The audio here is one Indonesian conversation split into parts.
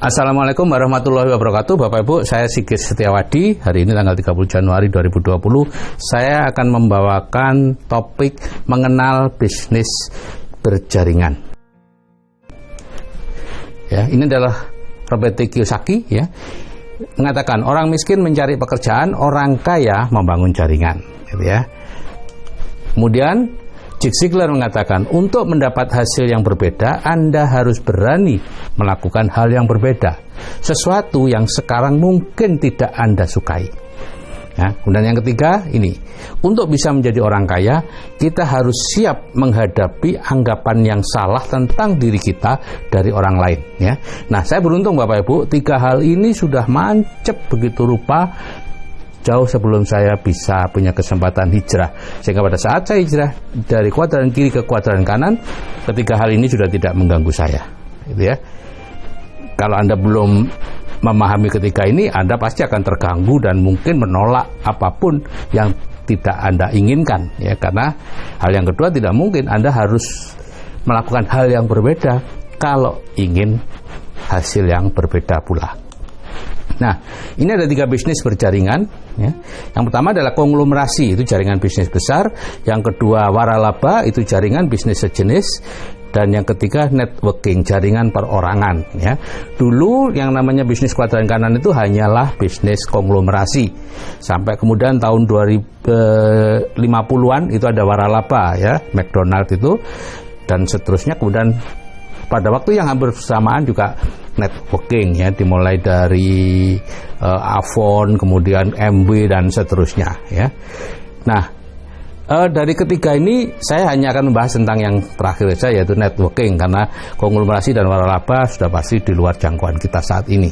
Assalamualaikum warahmatullahi wabarakatuh. Bapak Ibu, saya Sigit Setiawadi. Hari ini tanggal 30 Januari 2020. Saya akan membawakan topik mengenal bisnis berjaringan. Ya, ini adalah Robert T. Kiyosaki, ya, mengatakan orang miskin mencari pekerjaan, orang kaya membangun jaringan, gitu ya. Kemudian Zig Ziglar mengatakan, untuk mendapat hasil yang berbeda, Anda harus berani melakukan hal yang berbeda. Sesuatu yang sekarang mungkin tidak Anda sukai. Ya, kemudian yang ketiga, ini. Untuk bisa menjadi orang kaya, kita harus siap menghadapi anggapan yang salah tentang diri kita dari orang lain. Ya. Nah, saya beruntung Bapak Ibu, 3 hal ini sudah mancep begitu rupa jauh sebelum saya bisa punya kesempatan hijrah. Sehingga pada saat saya hijrah dari kuadran kiri ke kuadran kanan, ketiga hal ini sudah tidak mengganggu saya. Gitu ya. Kalau Anda belum memahami ketiga ini, Anda pasti akan terganggu dan mungkin menolak apapun yang tidak Anda inginkan. Ya, karena hal yang kedua, tidak mungkin Anda harus melakukan hal yang berbeda kalau ingin hasil yang berbeda pula. Nah, ini ada 3 bisnis berjaringan. Ya. Yang pertama adalah konglomerasi, itu jaringan bisnis besar. Yang kedua waralaba, itu jaringan bisnis sejenis. Dan yang ketiga networking, jaringan perorangan. Ya. Dulu yang namanya bisnis kuadran kanan itu hanyalah bisnis konglomerasi. Sampai kemudian tahun 2050-an itu ada waralaba, ya, McDonald itu, dan seterusnya. Kemudian pada waktu yang hampir bersamaan juga networking, ya, dimulai dari Avon, kemudian MW dan seterusnya, ya. Nah, dari ketiga ini saya hanya akan membahas tentang yang terakhir saja, yaitu networking, karena konglomerasi dan waralaba sudah pasti di luar jangkauan kita saat ini.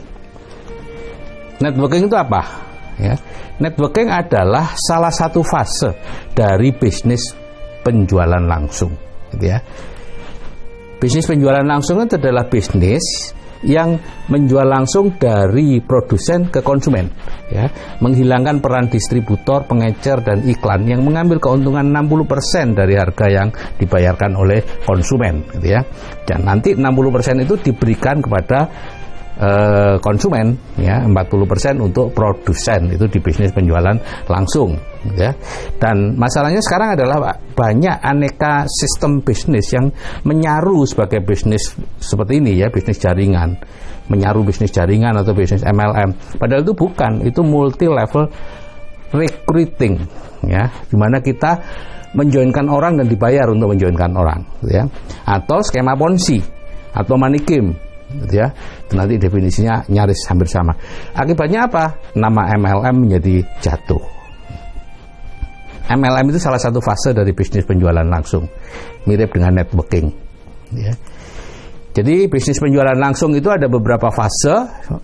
Networking itu apa? Ya, networking adalah salah satu fase dari bisnis penjualan langsung, gitu ya. Bisnis penjualan langsung itu adalah bisnis yang menjual langsung dari produsen ke konsumen, ya, menghilangkan peran distributor, pengecer, dan iklan yang mengambil keuntungan 60% dari harga yang dibayarkan oleh konsumen, gitu ya. Dan nanti 60% itu diberikan kepada konsumen, ya, 40% untuk produsen, itu di bisnis penjualan langsung, ya. Dan masalahnya sekarang adalah banyak aneka sistem bisnis yang menyaru sebagai bisnis seperti ini, ya, bisnis jaringan, menyaru bisnis jaringan atau bisnis MLM. Padahal itu bukan, itu multi level recruiting, ya, dimana kita menjoinkan orang dan dibayar untuk menjoinkan orang, ya, atau skema Ponzi atau money game, gitu ya. Nanti definisinya nyaris hampir sama. Akibatnya apa? Nama MLM menjadi jatuh. MLM itu salah satu fase dari bisnis penjualan langsung, mirip dengan networking, ya. Jadi bisnis penjualan langsung itu ada beberapa fase.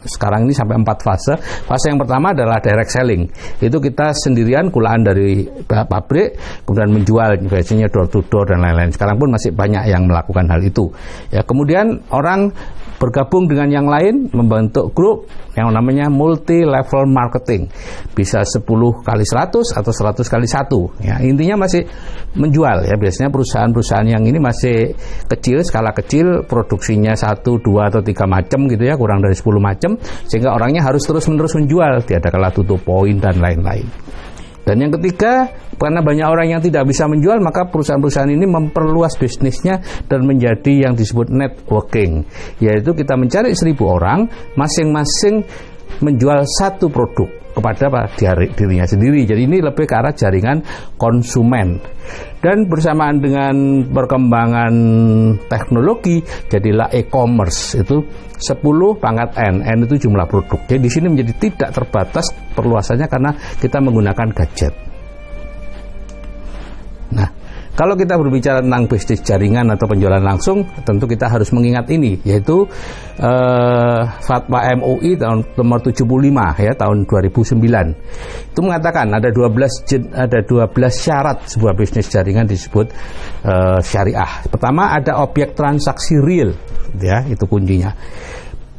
Sekarang ini sampai 4 fase. Fase yang pertama adalah direct selling. Itu kita sendirian kulaan dari pabrik, kemudian menjual, biasanya door to door dan lain-lain. Sekarang pun masih banyak yang melakukan hal itu. Ya, kemudian orang bergabung dengan yang lain, membentuk grup yang namanya multi level marketing. Bisa 10 kali 100 atau 100 kali 1. Ya, intinya masih menjual, ya. Biasanya perusahaan-perusahaan yang ini masih kecil, skala kecil, produksinya 1, 2 atau 3 macam, gitu ya, kurang dari 10 macam, sehingga orangnya harus terus-menerus menjual, tiada kala tutup poin dan lain-lain. Dan yang ketiga, karena banyak orang yang tidak bisa menjual, maka perusahaan-perusahaan ini memperluas bisnisnya dan menjadi yang disebut networking, yaitu kita mencari 1000 orang, masing-masing menjual satu produk kepada dirinya sendiri. Jadi ini lebih ke arah jaringan konsumen. Dan bersamaan dengan perkembangan teknologi, jadilah e-commerce, itu 10 pangkat N itu jumlah produk. Jadi di sini menjadi tidak terbatas perluasannya karena kita menggunakan gadget. Nah, kalau kita berbicara tentang bisnis jaringan atau penjualan langsung, tentu kita harus mengingat ini, yaitu Fatwa MUI tahun nomor 75, ya, tahun 2009. Itu mengatakan ada 12 syarat sebuah bisnis jaringan disebut syariah. Pertama, ada objek transaksi real, ya, itu kuncinya.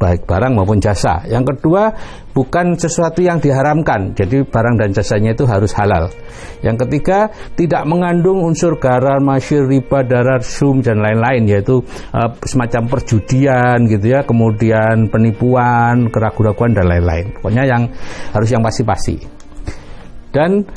baik barang maupun jasa. Yang kedua, bukan sesuatu yang diharamkan, jadi barang dan jasanya itu harus halal. Yang ketiga, tidak mengandung unsur gharar, masyir, riba, darar, sum dan lain-lain, yaitu semacam perjudian gitu ya, kemudian penipuan, keraguan-raguan dan lain-lain. Pokoknya yang harus yang pasti-pasti. Dan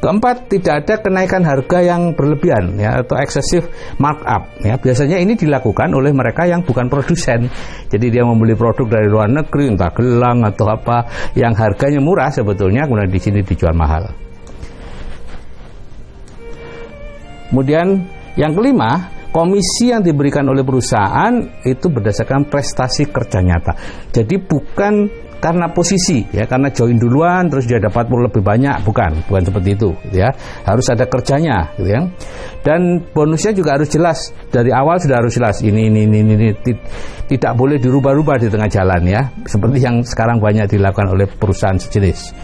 keempat, tidak ada kenaikan harga yang berlebihan ya, atau excessive markup ya. Biasanya ini dilakukan oleh mereka yang bukan produsen. Jadi dia membeli produk dari luar negeri, entah gelang atau apa yang harganya murah sebetulnya, kemudian di sini dijual mahal. Kemudian yang kelima, komisi yang diberikan oleh perusahaan itu berdasarkan prestasi kerja nyata. Jadi bukan karena posisi ya, karena join duluan terus dia dapat lebih banyak, bukan seperti itu ya. Harus ada kerjanya gitu ya. Dan bonusnya juga harus jelas, dari awal sudah harus jelas, ini tidak boleh dirubah-rubah di tengah jalan ya, seperti yang sekarang banyak dilakukan oleh perusahaan sejenis.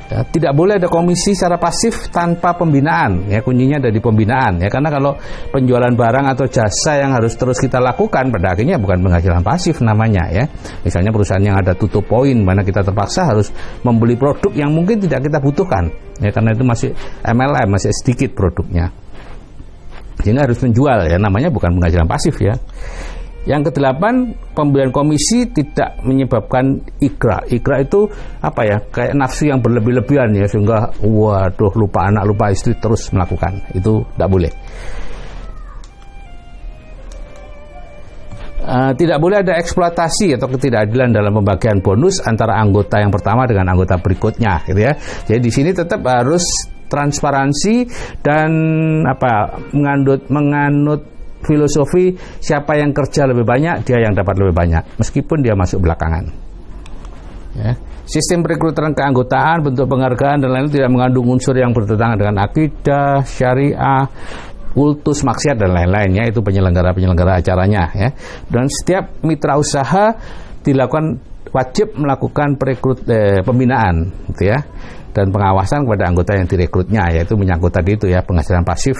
Ya, tidak boleh ada komisi secara pasif tanpa pembinaan ya, kuncinya ada di pembinaan ya, karena kalau penjualan barang atau jasa yang harus terus kita lakukan pada akhirnya bukan penghasilan pasif namanya ya. Misalnya perusahaan yang ada tutup poin, mana kita terpaksa harus membeli produk yang mungkin tidak kita butuhkan ya, karena itu masih MLM, masih sedikit produknya, sehingga harus menjual ya, namanya bukan penghasilan pasif ya. Yang kedelapan, pemberian komisi tidak menyebabkan ikra. Ikra itu apa ya? Kayak nafsu yang berlebih-lebihan ya, sehingga waduh lupa anak, lupa istri terus melakukan. Itu tidak boleh. Tidak boleh ada eksploitasi atau ketidakadilan dalam pembagian bonus antara anggota yang pertama dengan anggota berikutnya, gitu ya. Jadi di sini tetap harus transparansi dan menganut filosofi siapa yang kerja lebih banyak, dia yang dapat lebih banyak, meskipun dia masuk belakangan. Ya. Sistem perekrutan keanggotaan, bentuk penghargaan dan lain-lain tidak mengandung unsur yang bertentangan dengan akidah, syariah, kultus, maksiat dan lain-lainnya. Itu penyelenggara acaranya ya. Dan setiap mitra usaha dilakukan wajib melakukan pembinaan gitu ya, dan pengawasan kepada anggota yang direkrutnya, yaitu menyangkut tadi itu ya, penghasilan pasif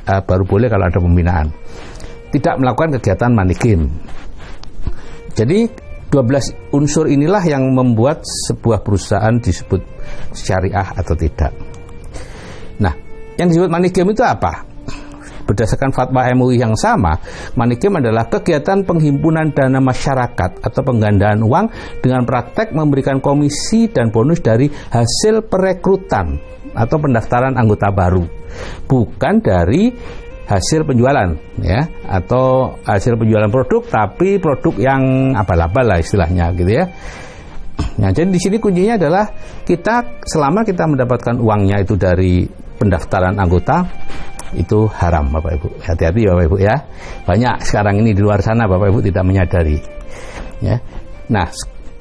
baru boleh kalau ada pembinaan. Tidak melakukan kegiatan money game. Jadi 12 unsur inilah yang membuat sebuah perusahaan disebut syariah atau tidak. Nah, yang disebut money game itu apa? Berdasarkan fatwa MUI yang sama, money game adalah kegiatan penghimpunan dana masyarakat atau penggandaan uang dengan praktek memberikan komisi dan bonus dari hasil perekrutan atau pendaftaran anggota baru, bukan dari hasil penjualan ya, atau hasil penjualan produk, tapi produk yang abal-abal lah istilahnya gitu ya. Nah, jadi di sini kuncinya adalah selama kita mendapatkan uangnya itu dari pendaftaran anggota, itu haram Bapak Ibu. Hati-hati Bapak Ibu ya. Banyak sekarang ini di luar sana Bapak Ibu tidak menyadari. Ya. Nah,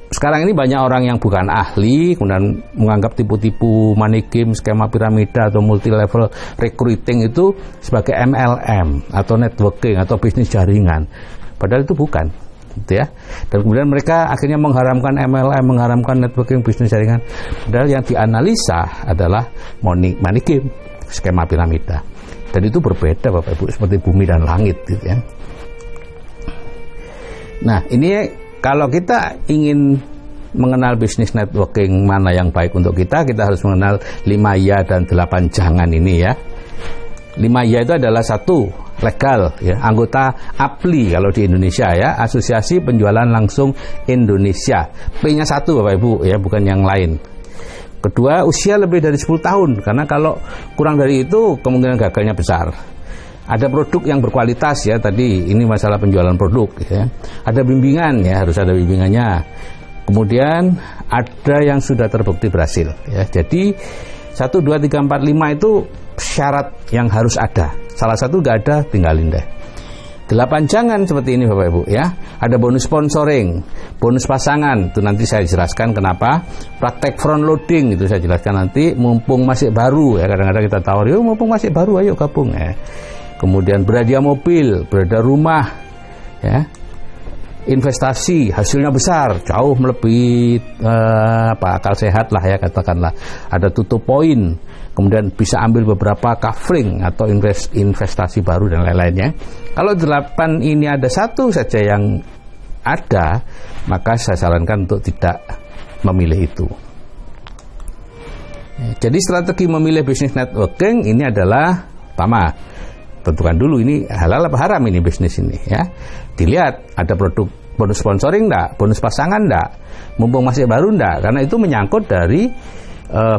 sekarang ini banyak orang yang bukan ahli kemudian menganggap tipu-tipu money game, skema piramida atau multi level recruiting itu sebagai MLM atau networking atau bisnis jaringan. Padahal itu bukan, gitu ya. Dan kemudian mereka akhirnya mengharamkan MLM, mengharamkan networking, bisnis jaringan. Padahal yang dianalisa adalah money game, skema piramida. Dan itu berbeda Bapak Ibu, seperti bumi dan langit gitu ya. Nah, ini kalau kita ingin mengenal bisnis networking mana yang baik untuk kita harus mengenal 5 ya dan 8 jangan ini ya. 5 ya itu adalah 1, legal ya, anggota APLI kalau di Indonesia ya, Asosiasi Penjualan Langsung Indonesia. P-nya 1 Bapak Ibu ya, bukan yang lain. Kedua, usia lebih dari 10 tahun, karena kalau kurang dari itu kemungkinan gagalnya besar. Ada produk yang berkualitas ya, tadi ini masalah penjualan produk ya. Ada bimbingan ya, harus ada bimbingannya. Kemudian ada yang sudah terbukti berhasil ya. Jadi 1, 2, 3, 4, 5 itu syarat yang harus ada. Salah satu nggak ada, tinggalin deh. 8 jangan seperti ini Bapak Ibu ya. Ada bonus sponsoring, bonus pasangan, itu nanti saya jelaskan kenapa. Praktek front loading itu saya jelaskan nanti, mumpung masih baru ya. Kadang-kadang kita tawar, yuk mumpung masih baru ayo gabung ya. Kemudian berhadiah mobil, berhadiah rumah ya. Investasi hasilnya besar, jauh melebihi akal sehat lah ya, katakanlah. Ada tutup poin, kemudian bisa ambil beberapa kafling atau investasi baru dan lain-lainnya. Kalau 8 ini ada 1 saja yang ada, maka saya sarankan untuk tidak memilih itu. Jadi strategi memilih bisnis networking ini adalah pertama, tentukan dulu ini halal apa haram ini bisnis ini ya. Dilihat ada produk bonus sponsoring enggak, bonus pasangan enggak, mumpung masih baru enggak, karena itu menyangkut dari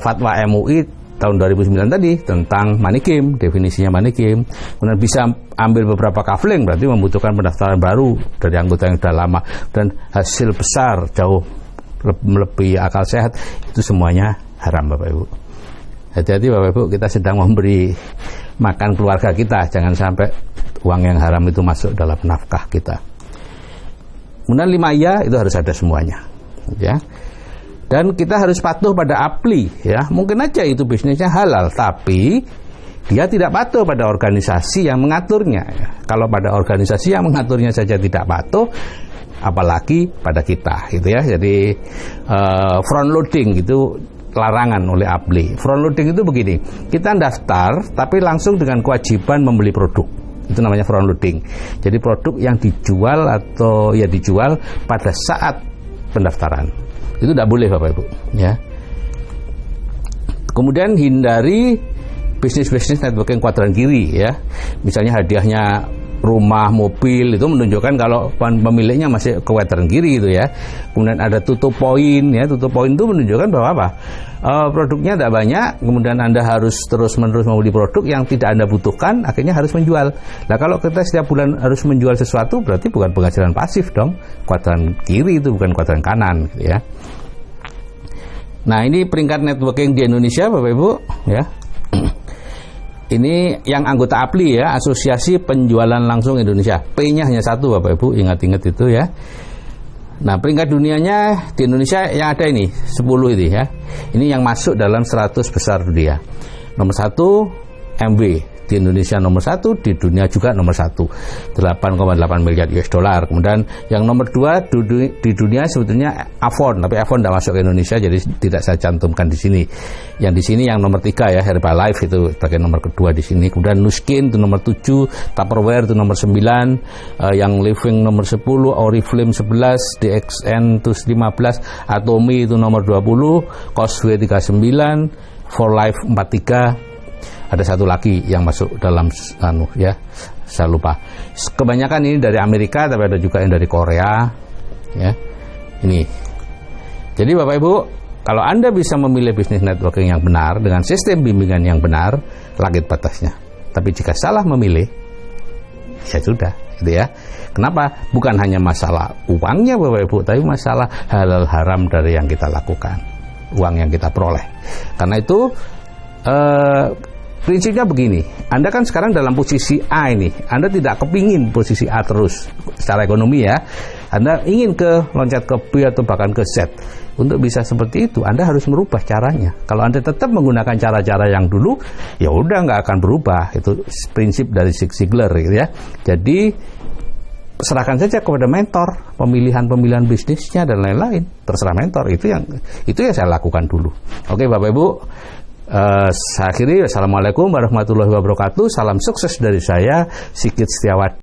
fatwa MUI tahun 2009 tadi tentang money game, definisinya money game. Kemudian bisa ambil beberapa kafling, berarti membutuhkan pendaftaran baru dari anggota yang sudah lama, dan hasil besar jauh melebihi akal sehat, itu semuanya haram Bapak Ibu. Hati-hati Bapak Ibu, kita sedang memberi makan keluarga kita, jangan sampai uang yang haram itu masuk dalam nafkah kita. Kemudian 5 ya, itu harus ada semuanya ya. Dan kita harus patuh pada APLI ya. Mungkin aja itu bisnisnya halal, tapi dia tidak patuh pada organisasi yang mengaturnya ya. Kalau pada organisasi yang mengaturnya saja tidak patuh, apalagi pada kita gitu ya. Jadi front loading itu larangan oleh APLI. Front loading itu begini, kita daftar tapi langsung dengan kewajiban membeli produk. Itu namanya front loading. Jadi produk yang dijual atau ya dijual pada saat pendaftaran. Itu tidak boleh Bapak Ibu ya. Kemudian hindari bisnis-bisnis networking kuadran kiri ya. Misalnya hadiahnya rumah, mobil, itu menunjukkan kalau pemiliknya masih ke kuadran kiri gitu ya. Kemudian ada tutup poin ya. Tutup poin itu menunjukkan bahwa apa? Produknya tidak banyak, kemudian Anda harus terus-menerus membeli produk yang tidak Anda butuhkan, akhirnya harus menjual. Nah, kalau kita setiap bulan harus menjual sesuatu, berarti bukan penghasilan pasif dong. Kuadran kiri itu bukan kuadran kanan gitu ya. Nah, ini peringkat networking di Indonesia Bapak Ibu ya. Ini yang anggota APLI ya, Asosiasi Penjualan Langsung Indonesia. P-nya hanya 1 Bapak Ibu, ingat-ingat itu ya. Nah, peringkat dunianya di Indonesia yang ada ini 10 itu ya. Ini yang masuk dalam 100 besar dunia. Nomor 1 MW di Indonesia, nomor 1 di dunia juga nomor 1, 8,8 miliar US dollar. Kemudian yang nomor 2 di dunia sebetulnya Avon, tapi Avon tidak masuk ke Indonesia, jadi tidak saya cantumkan di sini. Yang di sini yang nomor 3 ya, Herbalife itu sebagai nomor kedua di sini. Kemudian Nuskin itu nomor 7, Tupperware itu nomor 9, yang Living nomor 10, Oriflame 11, DXN itu 15, Atomi itu nomor 20, Cosway 39, For Life 43. Ada satu lagi yang masuk dalam ya, saya lupa. Kebanyakan ini dari Amerika, tapi ada juga yang dari Korea ya. Ini. Jadi Bapak Ibu, kalau Anda bisa memilih bisnis networking yang benar dengan sistem bimbingan yang benar, langit batasnya. Tapi jika salah memilih, ya sudah, gitu ya. Kenapa? Bukan hanya masalah uangnya Bapak Ibu, tapi masalah halal haram dari yang kita lakukan, uang yang kita peroleh. Karena itu prinsipnya begini, Anda kan sekarang dalam posisi A ini, Anda tidak kepingin posisi A terus secara ekonomi ya. Anda ingin loncat ke B atau bahkan ke Z. Untuk bisa seperti itu, Anda harus merubah caranya. Kalau Anda tetap menggunakan cara-cara yang dulu, ya udah nggak akan berubah. Itu prinsip dari Zig Ziglar gitu ya. Jadi serahkan saja kepada mentor pemilihan bisnisnya dan lain-lain. Terserah mentor, itu yang saya lakukan dulu. Oke Bapak Ibu, saya akhiri. Assalamualaikum warahmatullahi wabarakatuh. Salam sukses dari saya, Sigit Setiawadi.